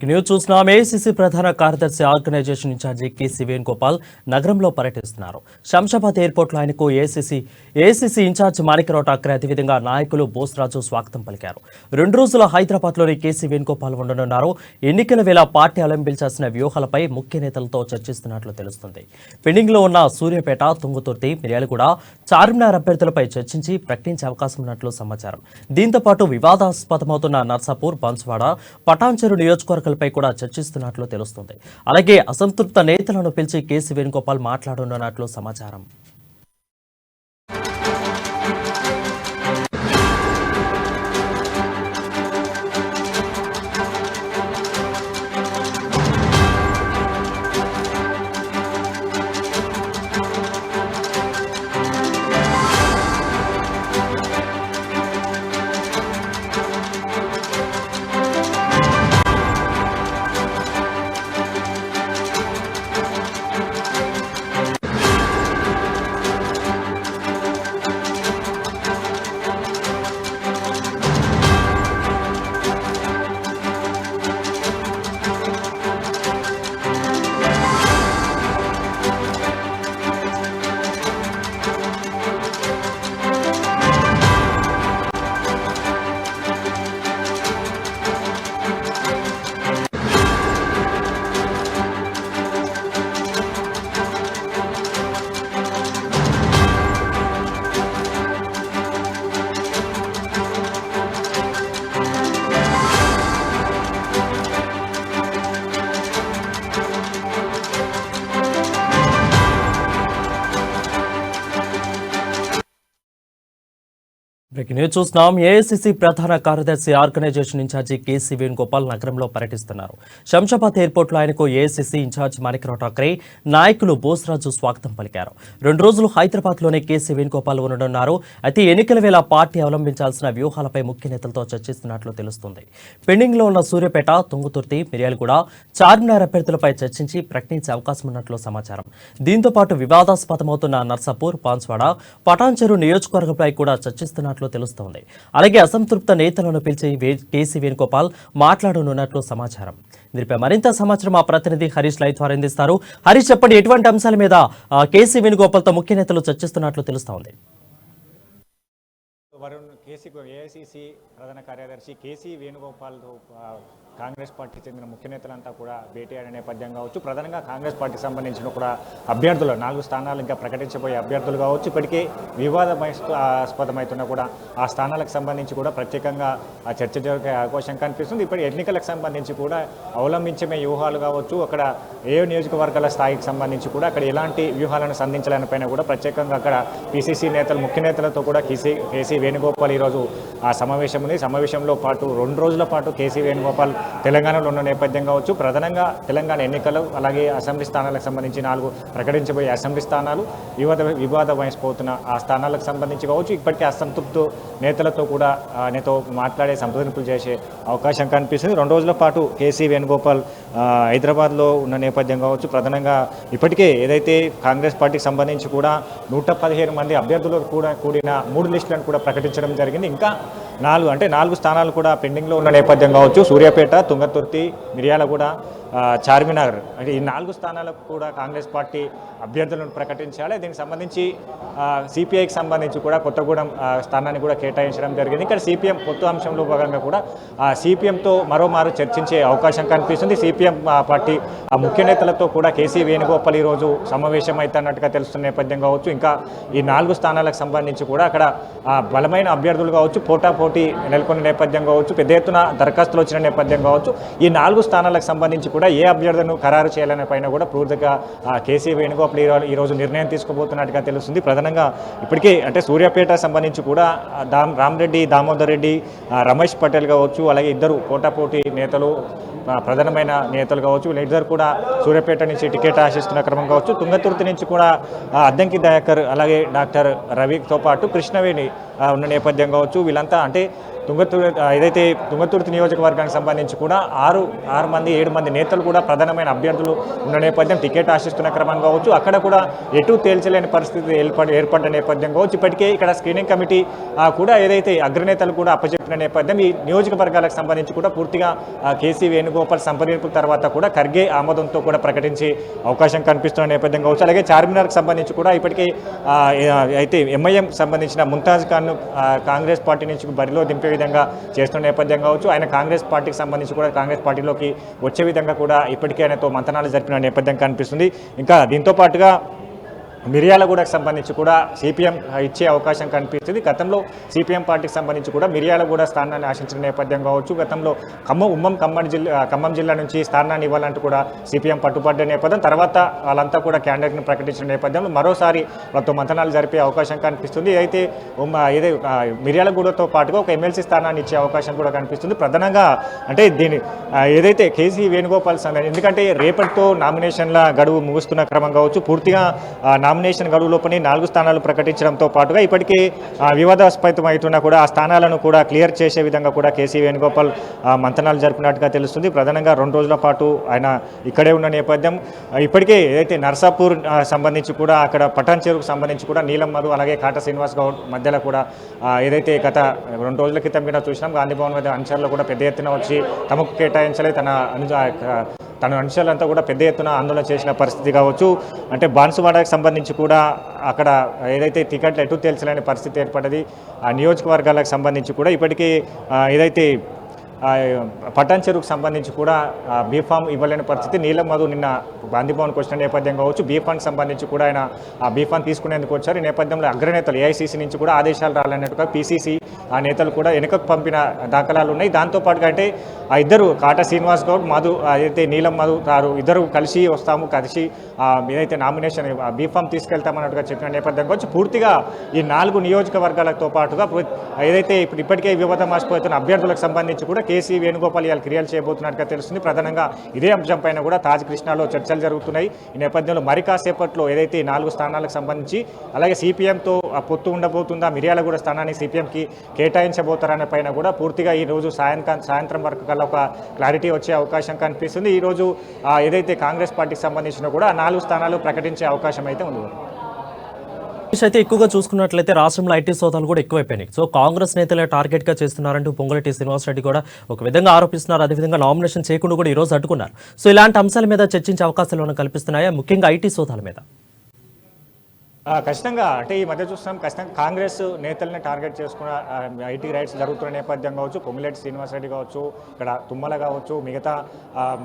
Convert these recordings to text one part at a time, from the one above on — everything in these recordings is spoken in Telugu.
న్యూస్ చూస్తున్నాం. ఏఐసీసీ ప్రధాన కార్యదర్శి ఆర్గనైజేషన్ ఇన్ఛార్జి కేసీ వేణుగోపాల్ నగరంలో పర్యటిస్తున్నారు. శంషాబాద్ ఎయిర్పోర్ట్లో ఆయనకు ఏఐసీసీ ఇన్ఛార్జి మాణిక్యరావు ఠాక్రే అదేవిధంగా నాయకులు బోస్రాజు స్వాగతం పలికారు. 2 రోజుల హైదరాబాద్లోని కేసీ వేణుగోపాల్ ఉండనున్నారు. ఎన్నికల వేళ పార్టీ అవలంబించాల్సిన వ్యూహాలపై ముఖ్య నేతలతో చర్చిస్తున్నట్లు తెలుస్తుంది. పెండింగ్లో ఉన్న సూర్యాపేట, తుంగతుర్తి, మిర్యాలగూడ, చార్మినార్ అభ్యర్థులపై చర్చించి ప్రకటించే అవకాశం ఉన్నట్లు సమాచారం. దీంతో పాటు వివాదాస్పదమవుతున్న నర్సాపూర్, బన్స్వాడ, పటాన్చెరు నియోజకవర్గాలపై కూడా చర్చిస్తున్నట్లు తెలుస్తుంది. అలాగే అసంతృప్త నేతలను పిలిచి కేసీ వేణుగోపాల్ మాట్లాడనున్నట్లు సమాచారం. బ్రేకింగ్ న్యూస్ చూస్తున్నాం. ఏఐసీసీ ప్రధాన కార్యదర్శి ఆర్గనైజేషన్ ఇన్ఛార్జి కేసీ వేణుగోపాల్ నగరంలో పర్యటిస్తున్నారు. శంషాబాద్ ఎయిర్పోర్ట్లో ఆయనకు ఏఐసీసీ ఇన్ఛార్జి మాణిక్యరావు ఠాక్రే, నాయకులు బోస్రాజు స్వాగతం పలికారు. 2 రోజులు హైదరాబాద్లోనే కేసీ వేణుగోపాల్ ఉండనున్నారు. అయితే ఎన్నికల వేళ పార్టీ అవలంబించాల్సిన వ్యూహాలపై ముఖ్య నేతలతో చర్చిస్తున్నట్లు తెలుస్తుంది. పెండింగ్లో ఉన్న సూర్యాపేట, తుంగతుర్తి, మిర్యాలగూడ, చార్మినార్ అభ్యర్థులపై చర్చించి ప్రకటించే అవకాశం ఉన్నట్లు సమాచారం. దీంతో పాటు వివాదాస్పదమవుతున్న నర్సాపూర్, బాన్స్వాడ, పటాన్చెరు నియోజకవర్గంపై కూడా చర్చిస్తున్నట్లు తెలుస్తోంది. అలాగే అసంతృప్త నేతలను పిలిచి కేసీ వేణుగోపాల్ మాట్లాడనున్నట్లు సమాచారం. దీనిపై మరింత సమాచారం మా ప్రతినిధి హరీష్ లైవ్ ద్వారా అందిస్తారు. హరీష్, చెప్పండి, ఎటువంటి అంశాల మీద కేసీ వేణుగోపాల్తో ముఖ్య నేతలు చర్చిస్తున్నట్లు తెలుస్తోంది? ఏఐసీసీ ప్రధాన కార్యదర్శి కేసీ వేణుగోపాల్తో కాంగ్రెస్ పార్టీకి చెందిన ముఖ్య నేతలంతా కూడా భేటీ అయిన నేపథ్యం కావచ్చు. ప్రధానంగా కాంగ్రెస్ పార్టీకి సంబంధించిన కూడా అభ్యర్థులు 4 స్థానాలు ఇంకా ప్రకటించబోయే అభ్యర్థులు కావచ్చు. ఇప్పటికే వివాదాస్పదమవుతున్న కూడా ఆ స్థానాలకు సంబంధించి కూడా ప్రత్యేకంగా చర్చ జరిగే అవకాశం కనిపిస్తుంది. ఇప్పుడు ఎన్నికలకు సంబంధించి కూడా అవలంబించే వ్యూహాలు కావచ్చు, అక్కడ ఏ నియోజకవర్గాల స్థాయికి సంబంధించి కూడా అక్కడ ఎలాంటి వ్యూహాలను సంధించాలనిపైన కూడా ప్రత్యేకంగా అక్కడ పిసిసి నేతలు, ముఖ్య నేతలతో కూడా కేసీ వేణుగోపాల్ ఈరోజు ఆ సమావేశం ఉంది. సమావేశంలో పాటు 2 రోజుల పాటు కేసీ వేణుగోపాల్ తెలంగాణలో ఉన్న నేపథ్యం కావచ్చు. ప్రధానంగా తెలంగాణ ఎన్నికలు, అలాగే అసెంబ్లీ స్థానాలకు సంబంధించి 4 ప్రకటించబోయే అసెంబ్లీ స్థానాలు, వివాదమైపోతున్న ఆ స్థానాలకు సంబంధించి కావచ్చు. ఇప్పటికే అసంతృప్త నేతలతో కూడా నేతో మాట్లాడే సంప్రదింపులు చేసే అవకాశం కనిపిస్తుంది. 2 రోజుల పాటు కేసీ వేణుగోపాల్ హైదరాబాద్లో ఉన్న నేపథ్యం కావచ్చు. ప్రధానంగా ఇప్పటికే ఏదైతే కాంగ్రెస్ పార్టీకి సంబంధించి కూడా 115 మంది అభ్యర్థులు కూడా కూడిన 3 లిస్టులను కూడా ప్రకటించడం జరిగింది. ఇంకా 4 స్థానాలు కూడా పెండింగ్లో ఉన్న నేపథ్యం కావచ్చు. సూర్యాపేట, తుంగతుర్తి, మిర్యాలగూడ, చార్మినార్, అంటే ఈ 4 స్థానాలకు కూడా కాంగ్రెస్ పార్టీ అభ్యర్థులను ప్రకటించాలి. దీనికి సంబంధించి సిపిఐకి సంబంధించి కూడా కొత్తగూడెం స్థానాన్ని కూడా కేటాయించడం జరిగింది. ఇక్కడ సిపిఎం కొత్త అంశంలో భాగంగా కూడా సిపిఎంతో మరోమారు చర్చించే అవకాశం కనిపిస్తుంది. సిపిఎం పార్టీ ముఖ్య నేతలతో కూడా కేసీ వేణుగోపాల్ ఈరోజు సమావేశం అవుతున్నట్టుగా తెలుస్తున్న నేపథ్యం కావచ్చు. ఇంకా ఈ 4 స్థానాలకు సంబంధించి కూడా అక్కడ బలమైన అభ్యర్థులు కావచ్చు, పోటాపోటీ నెలకొన్న నేపథ్యం కావచ్చు, పెద్ద ఎత్తున దరఖాస్తులు వచ్చిన నేపథ్యం కావచ్చు. ఈ 4 స్థానాలకు సంబంధించి కూడా ఏ అభ్యర్థులను ఖరారు చేయాలనే పైన కూడా పూర్తిగా కేసీ వేణుగోపాల్ ఈరోజు నిర్ణయం తీసుకోబోతున్నట్టుగా తెలుస్తుంది. ప్రధానంగా ఇప్పటికే అంటే సూర్యాపేట సంబంధించి కూడా రామరెడ్డి, దామోదర్ రెడ్డి, రమేష్ పటేల్ కావచ్చు, అలాగే ఇద్దరు పోటాపోటీ నేతలు, ప్రధానమైన నేతలు కావచ్చు, వీళ్ళిద్దరు కూడా సూర్యాపేట నుంచి టికెట్ ఆశిస్తున్న క్రమం కావచ్చు. తుంగతుర్తి నుంచి కూడా అద్దంకి దయాకర్, అలాగే డాక్టర్ రవితో పాటు కృష్ణవేణి ఉన్న నేపథ్యం కావచ్చు. వీళ్ళంతా అంటే తుంగతుర్తి నియోజకవర్గానికి సంబంధించి కూడా 6 మంది 7 మంది నేతలు కూడా ప్రధానమైన అభ్యర్థులు ఉన్న నేపథ్యం, టికెట్ ఆశిస్తున్న క్రమం కావచ్చు. అక్కడ కూడా ఎటు తేల్చలేని పరిస్థితి ఏర్పడ్డ నేపథ్యం కావచ్చు. ఇప్పటికే ఇక్కడ స్క్రీనింగ్ కమిటీ కూడా ఏదైతే అగ్రనేతలు కూడా అప్పచెప్పిన నేపథ్యం, ఈ నియోజకవర్గాలకు సంబంధించి కూడా పూర్తిగా కేసీ వేణుగోపాల్ వేణుగోపాల్ సంప్రదింపుల తర్వాత కూడా ఖర్గే ఆమోదంతో కూడా ప్రకటించే అవకాశం కనిపిస్తున్న నేపథ్యం కావచ్చు. అలాగే చార్మినార్కి సంబంధించి కూడా ఇప్పటికీ అయితే ఎంఐఎం సంబంధించిన ముంతాజ్ ఖాన్ను కాంగ్రెస్ పార్టీ నుంచి బరిలో దింపే విధంగా చేస్తున్న నేపథ్యం కావచ్చు. ఆయన కాంగ్రెస్ పార్టీకి సంబంధించి కూడా కాంగ్రెస్ పార్టీలోకి వచ్చే విధంగా కూడా ఇప్పటికే ఆయనతో మంతనాలు జరిపిన నేపథ్యం కనిపిస్తుంది. ఇంకా దీంతో పాటుగా మిర్యాలగూడకు సంబంధించి కూడా సిపిఎం ఇచ్చే అవకాశం కనిపిస్తుంది. గతంలో సిపిఎం పార్టీకి సంబంధించి కూడా మిర్యాలగూడ స్థానాన్ని ఆశించిన నేపథ్యం కావచ్చు. గతంలో ఖమ్మం జిల్లా నుంచి స్థానాన్ని ఇవ్వాలంటూ కూడా సిపిఎం పట్టుబడ్డ నేపథ్యం, తర్వాత వాళ్ళంతా కూడా క్యాండిడేట్ను ప్రకటించిన నేపథ్యంలో మరోసారి వాళ్ళతో మంతనాలు జరిపే అవకాశం కనిపిస్తుంది. అయితే మిర్యాలగూడతో పాటుగా ఒక ఎమ్మెల్సీ స్థానాన్ని ఇచ్చే అవకాశం కూడా కనిపిస్తుంది. ప్రధానంగా అంటే దీని ఏదైతే కేసీ వేణుగోపాల్ ఎందుకంటే రేపటితో నామినేషన్ల గడువు ముగుస్తున్న క్రమం కావచ్చు. పూర్తిగా నామినేషన్ గడువులోపని 4 స్థానాలు ప్రకటించడంతో పాటుగా ఇప్పటికీ వివాదాస్పదమవుతున్నా కూడా ఆ స్థానాలను కూడా క్లియర్ చేసే విధంగా కూడా కేసీ వేణుగోపాల్ మంతనాలు జరిపినట్టుగా తెలుస్తుంది. ప్రధానంగా 2 రోజుల పాటు ఆయన ఇక్కడే ఉన్న నేపథ్యం. ఇప్పటికే ఏదైతే నర్సాపూర్ సంబంధించి కూడా అక్కడ పటాన్ చెరువుకు సంబంధించి కూడా నీలం మధు అలాగే కాటా శ్రీనివాస్ గౌడ్ మధ్యలో కూడా ఏదైతే గత 2 రోజుల క్రితం కూడా చూసినాం, గాంధీ భవన్ మీద అనుచరులు కూడా పెద్ద ఎత్తున వచ్చి తమకు కేటాయించలే తన అంశాలంతా కూడా పెద్ద ఎత్తున ఆందోళన చేసిన పరిస్థితి కావచ్చు. అంటే బాన్సువాడకు సంబంధించి కూడా అక్కడ ఏదైతే టికెట్లు ఎటు తేల్చలేని పరిస్థితి ఏర్పడ్డది. ఆ నియోజకవర్గాలకు సంబంధించి కూడా ఇప్పటికీ ఏదైతే పటాన్ చెరువుకు సంబంధించి కూడా బీఫామ్ ఇవ్వలేని పరిస్థితి. నీలం మధు నిన్న గాంధీ భవన్కి వచ్చిన నేపథ్యం కావచ్చు. బీఫామ్కి సంబంధించి కూడా ఆయన ఆ బీఫామ్ తీసుకునేందుకు వచ్చారు. ఈ నేపథ్యంలో అగ్రనేతలు ఏఐసీసీ నుంచి కూడా ఆదేశాలు రాలన్నట్టుగా పీసీసీ ఆ నేతలు కూడా వెనుకకు పంపిన దాఖలాలు ఉన్నాయి. దాంతోపాటుగా అంటే ఆ ఇద్దరు కాటా శ్రీనివాస్ గౌడ్ మధు ఏదైతే నీలం మధు ఇద్దరు కలిసి వస్తాము, కలిసి ఏదైతే నామినేషన్ బీఫామ్ తీసుకెళ్తామన్నట్టుగా చెప్పిన నేపథ్యం కావచ్చు. పూర్తిగా ఈ 4 నియోజకవర్గాలతో పాటుగా ఏదైతే ఇప్పటికే వివాదం ఆసిపోతున్న అభ్యర్థులకు సంబంధించి కూడా కేసీ వేణుగోపాల్ ఇవాళ క్రియలు చేయబోతున్నట్టుగా తెలుస్తుంది. ప్రధానంగా ఇదే అంశంపైన కూడా తాజ్ కృష్ణాలో చర్చలు జరుగుతున్నాయి. ఈ నేపథ్యంలో మరి కాసేపట్లో ఏదైతే 4 స్థానాలకు సంబంధించి అలాగే సిపిఎంతో పొత్తు ఉండబోతుందా, మిర్యాలగూడ స్థానాన్ని సిపిఎంకి కేటాయించబోతారనే పైన కూడా పూర్తిగా ఈ రోజు సాయంత్రం వరకు కల్లా ఒక క్లారిటీ వచ్చే అవకాశం కనిపిస్తుంది. ఈరోజు ఏదైతే కాంగ్రెస్ పార్టీకి సంబంధించిన కూడా 4 స్థానాలు ప్రకటించే అవకాశం అయితే ఉంది. అయితే ఎక్కువగా చూసుకున్నట్లయితే రాష్ట్రంలో ఐటీ సోదాలు కూడా ఎక్కువైపోయినాయి. సో కాంగ్రెస్ నేతలే టార్గెట్ గా చేస్తున్నారంటూ పొంగులేటి శ్రీనివాసరెడ్డి కూడా ఒక విధంగా ఆరోపిస్తున్నారు. అదేవిధంగా నామినేషన్ చేయకుండా కూడా ఈ రోజు అడ్డుకున్నారు. సో ఇలాంటి అంశాల మీద చర్చించే అవకాశాలు కల్పిస్తున్నాయా, ముఖ్యంగా ఐటీ సోదాల మీద? ఖచ్చితంగా అంటే ఈ మధ్య చూస్తున్నాం, ఖచ్చితంగా కాంగ్రెస్ నేతల్ని టార్గెట్ చేసుకున్న ఐటీ రైట్స్ జరుగుతున్న నేపథ్యం కావచ్చు. పొంగులేటి శ్రీనివాసరెడ్డి కావచ్చు, ఇక్కడ తుమ్మల కావచ్చు, మిగతా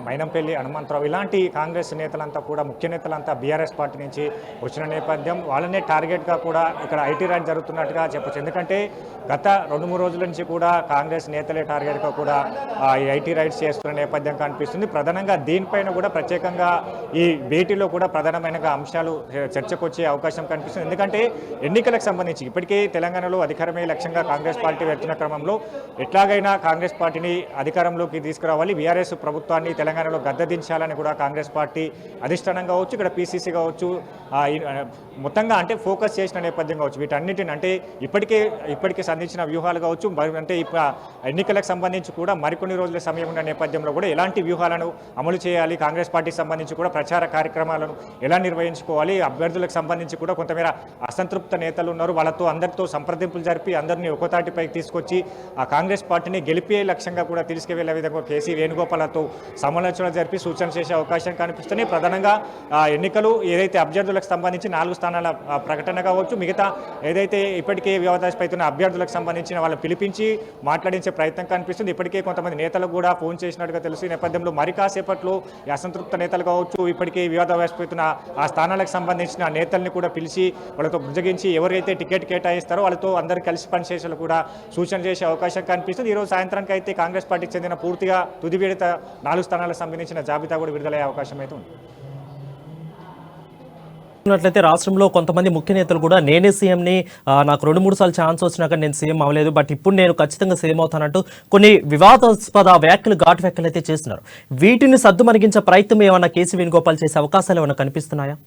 మైనంపల్లి హనుమంతరావు ఇలాంటి కాంగ్రెస్ నేతలంతా కూడా ముఖ్య నేతలంతా బీఆర్ఎస్ పార్టీ నుంచి వచ్చిన నేపథ్యం. వాళ్ళనే టార్గెట్గా కూడా ఇక్కడ ఐటీ రైట్ జరుగుతున్నట్టుగా చెప్పచ్చు. ఎందుకంటే గత 2-3 రోజుల నుంచి కూడా కాంగ్రెస్ నేతలే టార్గెట్గా కూడా ఈ ఐటీ రైట్స్ చేస్తున్న నేపథ్యం కనిపిస్తుంది. ప్రధానంగా దీనిపైన కూడా ప్రత్యేకంగా ఈ భేటీలో కూడా ప్రధానమైన అంశాలు చర్చకు వచ్చే అవకాశం కనిపిస్తుంది. ఎందుకంటే ఎన్నికలకు సంబంధించి ఇప్పటికే తెలంగాణలో అధికారమే లక్ష్యంగా కాంగ్రెస్ పార్టీ వెళ్తున్న క్రమంలో ఎట్లాగైనా కాంగ్రెస్ పార్టీని అధికారంలోకి తీసుకురావాలి, బీఆర్ఎస్ ప్రభుత్వాన్ని తెలంగాణలో గద్దెదించాలని కూడా కాంగ్రెస్ పార్టీ అధిష్టానం కావచ్చు, ఇక్కడ పీసీసీ కావచ్చు, మొత్తంగా అంటే ఫోకస్ చేసిన నేపథ్యం కావచ్చు. వీటన్నిటిని అంటే ఇప్పటికే సంధించిన వ్యూహాలు కావచ్చు, అంటే ఎన్నికలకు సంబంధించి కూడా మరికొన్ని రోజుల సమయం ఉన్న నేపథ్యంలో కూడా ఎలాంటి వ్యూహాలను అమలు చేయాలి, కాంగ్రెస్ పార్టీకి సంబంధించి కూడా ప్రచార కార్యక్రమాలను ఎలా నిర్వహించుకోవాలి, అభ్యర్థులకు సంబంధించి కూడా కొంతమేర అసంతృప్త నేతలు ఉన్నారు, వాళ్ళతో అందరితో సంప్రదింపులు జరిపి అందరినీ ఒకతాటిపైకి తీసుకొచ్చి ఆ కాంగ్రెస్ పార్టీని గెలిపే లక్ష్యంగా కూడా తీసుకువెళ్లే విధంగా కేసీ వేణుగోపాల్తో సమాలోచన జరిపి సూచన చేసే అవకాశం కనిపిస్తున్నాయి. ప్రధానంగా ఎన్నికలు ఏదైతే అభ్యర్థులకు సంబంధించి 4 స్థానాల ప్రకటన కావచ్చు, మిగతా ఏదైతే ఇప్పటికే వివాదాస్పదమైన అభ్యర్థులకు సంబంధించిన వాళ్ళని పిలిపించి మాట్లాడించే ప్రయత్నం కనిపిస్తుంది. ఇప్పటికే కొంతమంది నేతలకు కూడా ఫోన్ చేసినట్టుగా తెలుసు. ఈ నేపథ్యంలో మరి కాసేపట్లో ఈ అసంతృప్త నేతలు కావచ్చు, ఇప్పటికే వివాదాస్పదమైన ఆ స్థానాలకు సంబంధించిన నేతల్ని కూడా పిలిచి వాళ్ళతో బుజ్జగించి ఎవరైతే టికెట్ కేటాయిస్తారో వాళ్ళతో అందరూ కలిసి పనిచేసేలా కూడా సూచన చేసే అవకాశం కనిపిస్తుంది. ఈరోజు సాయంత్రానికి అయితే కాంగ్రెస్ పార్టీకి చెందిన పూర్తిగా తుది విడత 4 స్థానాలకు సంబంధించిన జాబితా కూడా విడుదలయ్యే అవకాశం అయితే ఉంది. చూసినట్లయితే రాష్ట్రంలో కొంతమంది ముఖ్య నేతలు కూడా నేనే సీఎంని, నాకు 2-3 సార్లు ఛాన్స్ వచ్చినాక నేను సీఎం అవ్వలేదు, బట్ ఇప్పుడు నేను ఖచ్చితంగా సీఎం అవుతానంటూ కొన్ని వివాదాస్పద ఘాటు వ్యాఖ్యలు అయితే చేస్తున్నారు. వీటిని సద్దుమణిగించే ప్రయత్నం ఏమన్నా కేసీ వేణుగోపాల్ చేసే అవకాశాలు ఏమైనా కనిపిస్తున్నాయా?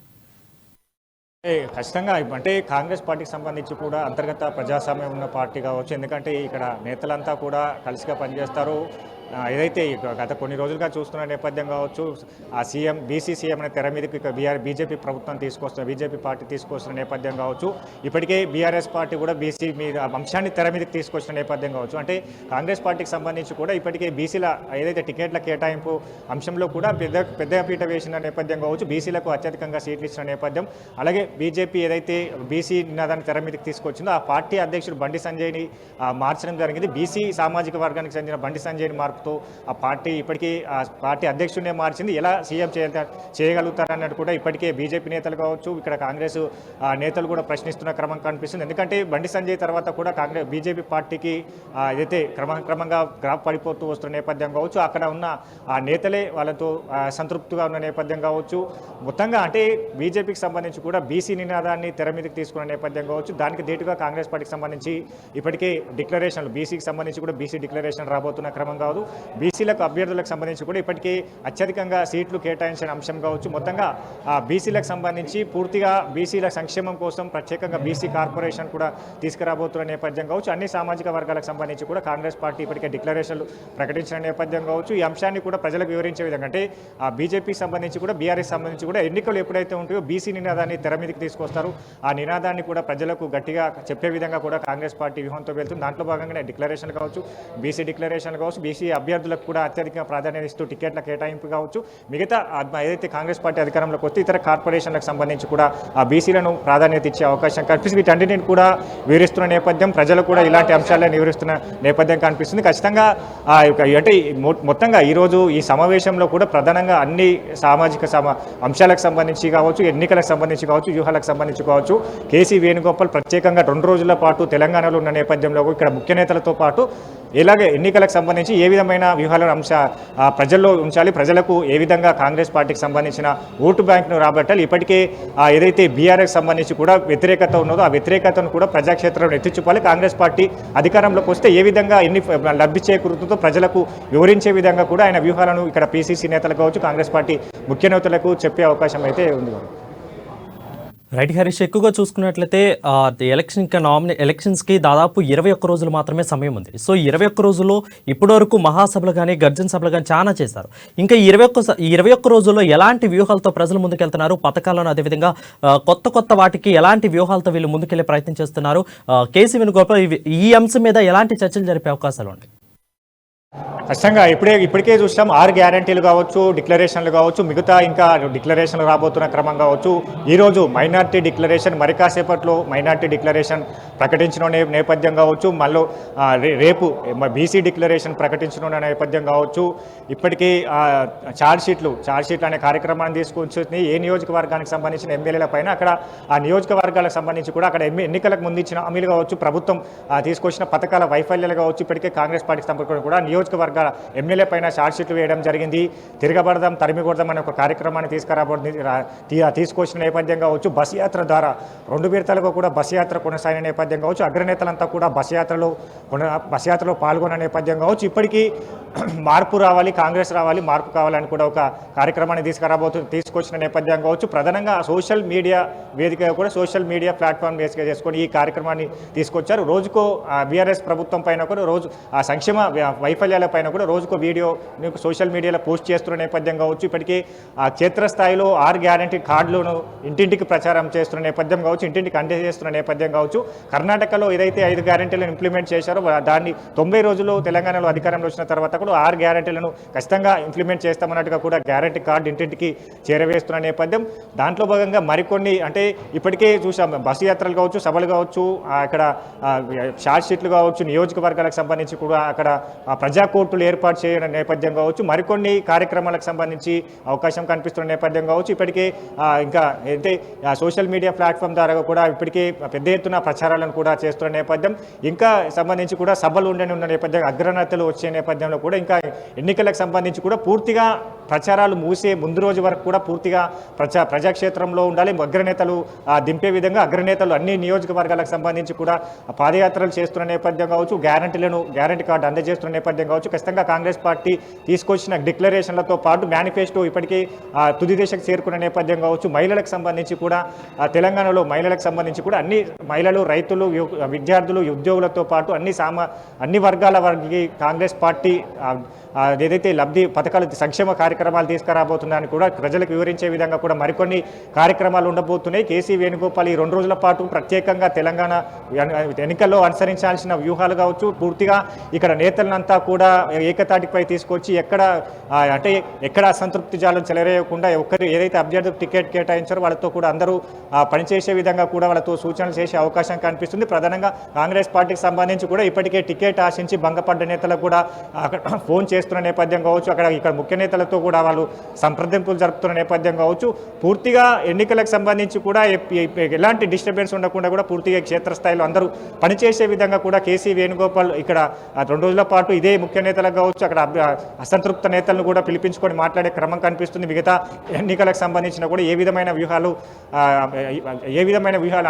ఖచ్చితంగా అంటే కాంగ్రెస్ పార్టీకి సంబంధించి కూడా అంతర్గత ప్రజాస్వామ్యం ఉన్న పార్టీ కావచ్చు. ఎందుకంటే ఇక్కడ నేతలంతా కూడా కలిసిగా పనిచేస్తారు. ఏదైతే గత కొన్ని రోజులుగా చూస్తున్న నేపథ్యం కావచ్చు, ఆ బీసీ సీఎం అనే తెర మీదకి బీజేపీ ప్రభుత్వం బీజేపీ పార్టీ తీసుకొస్తున్న నేపథ్యం కావచ్చు, ఇప్పటికే బీఆర్ఎస్ పార్టీ కూడా బీసీ మీద అంశాన్ని తెర మీదకి తీసుకొచ్చిన నేపథ్యం కావచ్చు. అంటే కాంగ్రెస్ పార్టీకి సంబంధించి కూడా ఇప్పటికే బీసీల ఏదైతే టికెట్ల కేటాయింపు అంశంలో కూడా పెద్దపీట వేసిన నేపథ్యం కావచ్చు, బీసీలకు అత్యధికంగా సీట్లు ఇచ్చిన నేపథ్యం. అలాగే బీజేపీ ఏదైతే బీసీ నినాదాన్ని తెర మీదకి తీసుకొచ్చిందో ఆ పార్టీ అధ్యక్షుడు బండి సంజయ్ని మార్చడం జరిగింది. బీసీ సామాజిక వర్గానికి చెందిన బండి సంజయ్ని మార్పుతో ఆ పార్టీ ఇప్పటికీ ఆ పార్టీ అధ్యక్షుడినే మార్చింది. ఎలా సీఎం చేయగలుగుతారన్నట్టు కూడా ఇప్పటికే బీజేపీ నేతలు కావచ్చు, ఇక్కడ కాంగ్రెస్ నేతలు కూడా ప్రశ్నిస్తున్న క్రమం కనిపిస్తుంది. ఎందుకంటే బండి సంజయ్ తర్వాత కూడా బీజేపీ పార్టీకి ఏదైతే క్రమంగా గ్రాఫ్ పడిపోతూ వస్తున్న నేపథ్యం కావచ్చు, అక్కడ ఉన్న ఆ నేతలే వాళ్ళతో సంతృప్తిగా ఉన్న నేపథ్యం కావచ్చు. మొత్తంగా అంటే బీజేపీకి సంబంధించి కూడా బీసీ నినాదాన్ని తెర మీదకి తీసుకున్న నేపథ్యం కావచ్చు. దానికి ధీటుగా కాంగ్రెస్ పార్టీకి సంబంధించి ఇప్పటికే డిక్లరేషన్లు బీసీకి సంబంధించి కూడా బీసీ డిక్లరేషన్ రాబోతున్న క్రమం కాదు. బీసీలకు అభ్యర్థులకు సంబంధించి కూడా ఇప్పటికీ అత్యధికంగా సీట్లు కేటాయించిన అంశం కావచ్చు. మొత్తంగా బీసీలకు సంబంధించి పూర్తిగా బీసీల సంక్షేమం కోసం ప్రత్యేకంగా బీసీ కార్పొరేషన్ కూడా తీసుకురాబోతున్న నేపథ్యం కావచ్చు. అన్ని సామాజిక వర్గాలకు సంబంధించి కూడా కాంగ్రెస్ పార్టీ ఇప్పటికే డిక్లరేషన్లు ప్రకటించిన నేపథ్యం కావచ్చు. ఈ అంశాన్ని కూడా ప్రజలకు వివరించే విధంగా అంటే బీజేపీకి సంబంధించి కూడా బీఆర్ఎస్ సంబంధించి కూడా ఎన్నికలు ఎప్పుడైతే ఉంటాయో బీసీ నినాదాన్ని తెర మీదకి తీసుకొస్తారు. ఆ నినాదాన్ని కూడా ప్రజలకు గట్టిగా చెప్పే విధంగా కూడా కాంగ్రెస్ పార్టీ వ్యూహంతో వెళ్తుంది. దాంట్లో భాగంగానే డిక్లరేషన్లు కావచ్చు, బీసీ డిక్లరేషన్లు కావచ్చు, బీసీ అభ్యర్థులకు కూడా అత్యధిక ప్రాధాన్యత ఇస్తూ టికెట్ల కేటాయింపు కావచ్చు. మిగతా ఏదైతే కాంగ్రెస్ పార్టీ అధికారంలోకి వస్తే ఇతర కార్పొరేషన్లకు సంబంధించి కూడా ఆ బీసీలను ప్రాధాన్యత ఇచ్చే అవకాశం కనిపిస్తుంది. వీటన్నిటిని కూడా వివరిస్తున్న నేపథ్యం, ప్రజలు కూడా ఇలాంటి అంశాలను వివరిస్తున్న నేపథ్యం కనిపిస్తుంది. ఖచ్చితంగా అంటే మొత్తంగా ఈరోజు ఈ సమావేశంలో కూడా ప్రధానంగా అన్ని సామాజిక అంశాలకు సంబంధించి కావచ్చు, ఎన్నికలకు సంబంధించి కావచ్చు, వ్యూహాలకు సంబంధించి కావచ్చు, కేసీ వేణుగోపాల్ ప్రత్యేకంగా 2 రోజుల పాటు తెలంగాణలో ఉన్న నేపథ్యంలో ఇక్కడ ముఖ్య నేతలతో పాటు ఇలాగే ఎన్నికలకు సంబంధించి ఏ విధమైన వ్యూహాలను ప్రజల్లో ఉంచాలి, ప్రజలకు ఏ విధంగా కాంగ్రెస్ పార్టీకి సంబంధించిన ఓటు బ్యాంక్ను రాబట్టాలి, ఇప్పటికే ఏదైతే బీఆర్ఎస్ సంబంధించి కూడా వ్యతిరేకత ఉన్నదో ఆ వ్యతిరేకతను కూడా ప్రజాక్షేత్రంలో ఎత్తిచూపాలి, కాంగ్రెస్ పార్టీ అధికారంలోకి వస్తే ఏ విధంగా ఎన్ని లబ్ధి చేకూరుతుందో ప్రజలకు వివరించే విధంగా కూడా ఆయన వ్యూహాలను ఇక్కడ పీసీసీ నేతలు కావచ్చు, కాంగ్రెస్ పార్టీ ముఖ్య నేతలకు చెప్పే అవకాశం అయితే ఉంది. రైట్ హరీష్, ఎక్కువగా చూసుకున్నట్లయితే ఎలక్షన్స్కి దాదాపు 21 రోజులు మాత్రమే సమయం ఉంది. సో 21 రోజుల్లో ఇప్పటివరకు మహాసభలు కానీ గర్జన సభలు కానీ చాలా చేశారు. ఇంకా 21 రోజుల్లో ఎలాంటి వ్యూహాలతో ప్రజలు ముందుకెళ్తున్నారు, పథకాలను అదేవిధంగా కొత్త వాటికి ఎలాంటి వ్యూహాలతో వీళ్ళు ముందుకెళ్లే ప్రయత్నం చేస్తున్నారు, కేసీ వేణుగోపాల్ ఈ అంశం మీద ఎలాంటి చర్చలు జరిపే అవకాశాలు ఉన్నాయి? ఖచ్చితంగా ఇప్పటికే చూసాం 6 గ్యారంటీలు కావచ్చు, డిక్లరేషన్లు కావచ్చు, మిగతా ఇంకా డిక్లరేషన్లు రాబోతున్న క్రమం కావచ్చు. ఈరోజు మైనార్టీ డిక్లరేషన్, మరి కాసేపట్లో మైనార్టీ డిక్లరేషన్ ప్రకటించిన నేపథ్యం కావచ్చు, మళ్ళీ రేపు బీసీ డిక్లరేషన్ ప్రకటించిన నేపథ్యం కావచ్చు. ఇప్పటికీ ఛార్జ్ షీట్లు అనే కార్యక్రమాన్ని తీసుకొచ్చి ఏ నియోజకవర్గానికి సంబంధించిన ఎమ్మెల్యేల పైన అక్కడ ఆ నియోజకవర్గాలకు సంబంధించి కూడా అక్కడ ఎన్నికలకు ముందు ఇచ్చిన హామీలు కావచ్చు, ప్రభుత్వం తీసుకొచ్చిన పథకాల వైఫల్యాలు కావచ్చు, ఇప్పటికే కాంగ్రెస్ పార్టీకి సంబంధించి కూడా నియోజకవర్గాల ఎమ్మెల్యే పైన ఛార్జ్ షీట్లు వేయడం జరిగింది. తిరగబడదాం, తరిమి కొడదాం అనే ఒక కార్యక్రమాన్ని తీసుకొచ్చిన నేపథ్యం కావచ్చు. బస్ యాత్ర ద్వారా 2 విడతలకు కూడా బస్ యాత్ర కొనసాగిన నేపథ్యం కావచ్చు. అగ్రనేతలంతా కూడా బస్ యాత్రలో పాల్గొన్న నేపథ్యం కావచ్చు. ఇప్పటికీ మార్పు రావాలి, కాంగ్రెస్ రావాలి, మార్పు కావాలని కూడా ఒక కార్యక్రమాన్ని తీసుకొచ్చిన నేపథ్యం కావచ్చు. ప్రధానంగా సోషల్ మీడియా వేదికగా కూడా సోషల్ మీడియా ప్లాట్ఫామ్ బేస్గా చేసుకొని ఈ కార్యక్రమాన్ని తీసుకొచ్చారు. రోజుకో బీఆర్ఎస్ ప్రభుత్వం పైన కూడా రోజు ఆ సంక్షేమ వైఫల్యాల పైన కూడా రోజుకో వీడియో సోషల్ మీడియాలో పోస్ట్ చేస్తున్న నేపథ్యం కావచ్చు. ఇప్పటికీ క్షేత్రస్థాయిలో 6 గ్యారంటీ కార్డులను ఇంటింటికి ప్రచారం చేస్తున్న నేపథ్యం కావచ్చు, ఇంటింటికి అందజేస్తున్న నేపథ్యం కావచ్చు. కర్ణాటకలో ఏదైతే 5 గ్యారంటీలను ఇంప్లిమెంట్ చేశారో దాన్ని 90 రోజుల్లో తెలంగాణలో అధికారంలో వచ్చిన తర్వాత కూడా 6 గ్యారంటీలను ఖచ్చితంగా ఇంప్లిమెంట్ చేస్తామన్నట్టుగా కూడా గ్యారంటీ కార్డు ఇంటింటికి చేరవేస్తున్న నేపథ్యం. దాంట్లో భాగంగా మరికొన్ని అంటే ఇప్పటికే చూసాం, బస్సు యాత్రలు కావచ్చు, సభలు కావచ్చు, అక్కడ షార్ట్ షీట్లు కావచ్చు, నియోజకవర్గాలకు సంబంధించి కూడా అక్కడ ప్రజా కోర్టులు ఏర్పాటు చేయడం నేపథ్యం కావచ్చు, మరికొన్ని కార్యక్రమాలకు సంబంధించి అవకాశం కనిపిస్తున్న నేపథ్యం కావచ్చు. ఇప్పటికే ఇంకా అంటే సోషల్ మీడియా ప్లాట్ఫామ్ ద్వారా కూడా ఇప్పటికే పెద్ద ఎత్తున ప్రచారాలను కూడా చేస్తున్న నేపథ్యం, ఇంకా సంబంధించి కూడా సభలు ఉన్న నేపథ్యం, అగ్రనేతలు వచ్చే నేపథ్యంలో కూడా ఇంకా ఎన్నికలకు సంబంధించి కూడా పూర్తిగా ప్రచారాలు ముగిసే ముందు రోజు వరకు కూడా పూర్తిగా ప్రజాక్షేత్రంలో ఉండాలి. అగ్రనేతలు దింపే విధంగా అగ్రనేతలు అన్ని నియోజకవర్గాలకు సంబంధించి కూడా పాదయాత్రలు చేస్తున్న నేపథ్యం కావచ్చు, గ్యారంటీ కార్డు అందజేస్తున్న నేపథ్యం కావచ్చు. ఖచ్చితంగా కాంగ్రెస్ పార్టీ తీసుకొచ్చిన డిక్లరేషన్లతో పాటు మేనిఫెస్టో ఇప్పటికీ తుది దశకు చేరుకున్న నేపథ్యం కావచ్చు. మహిళలకు సంబంధించి కూడా తెలంగాణలో మహిళలకు సంబంధించి కూడా అన్ని మహిళలు, రైతులు, విద్యార్థులు, ఉద్యోగులతో పాటు అన్ని వర్గాల వారికి కాంగ్రెస్ పార్టీ ఏదైతే లబ్ధి పథకాలు సంక్షేమ కార్యక్రమాలు తీసుకురాబోతున్నాయని కూడా ప్రజలకు వివరించే విధంగా కూడా మరికొన్ని కార్యక్రమాలు ఉండబోతున్నాయి. కేసీ వేణుగోపాల్ ఈ 2 రోజుల పాటు ప్రత్యేకంగా తెలంగాణ ఎన్నికల్లో అనుసరించాల్సిన వ్యూహాలు కావచ్చు, పూర్తిగా ఇక్కడ నేతలనంతా కూడా ఏకతాటిపై తీసుకొచ్చి ఎక్కడ అసంతృప్తి జాలం చెలరేయకుండా ఒక్కరు ఏదైతే అభ్యర్థులకు టికెట్ కేటాయించారో వాళ్ళతో కూడా అందరూ పనిచేసే విధంగా కూడా వాళ్ళతో సూచనలు చేసే అవకాశం కనిపిస్తుంది. ప్రధానంగా కాంగ్రెస్ పార్టీకి సంబంధించి కూడా ఇప్పటికే టికెట్ ఆశించి భంగపడ్డ నేతలకు కూడా అక్కడ ఫోన్ చేస్తున్న నేపథ్యం కావచ్చు, ఇక్కడ ముఖ్య నేతలతో కూడా వాళ్ళు సంప్రదింపులు జరుపుతున్న నేపథ్యం కావచ్చు, పూర్తిగా ఎన్నికలకు సంబంధించి కూడా ఎలాంటి డిస్టర్బెన్స్ ఉండకుండా కూడా పూర్తిగా క్షేత్రస్థాయిలో అందరూ పనిచేసే విధంగా కూడా కేసీ వేణుగోపాల్ ఇక్కడ 2 రోజుల పాటు ఇదే ముఖ్య నేతలకు కావచ్చు, అక్కడ అసంతృప్త నేతలను కూడా పిలిపించుకొని మాట్లాడే క్రమం కనిపిస్తుంది. మిగతా ఎన్నికలకు సంబంధించిన కూడా ఏ విధమైన వ్యూహాలు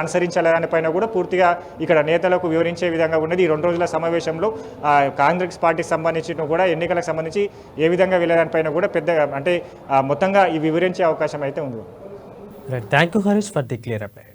అనుసరించాలనే పైన కూడా పూర్తిగా ఇక్కడ నేతలకు వివరించే విధంగా ఉన్నది. ఈ 2 రోజుల సమావేశంలో కాంగ్రెస్ పార్టీకి సంబంధించిన కూడా ఎన్నికలకు సంబంధించి ఏ విధంగా వెళ్ళేదానిపైన కూడా మొత్తంగా ఈ వివరించే అవకాశం అయితే ఉంది. Thank you Harish for the clear update.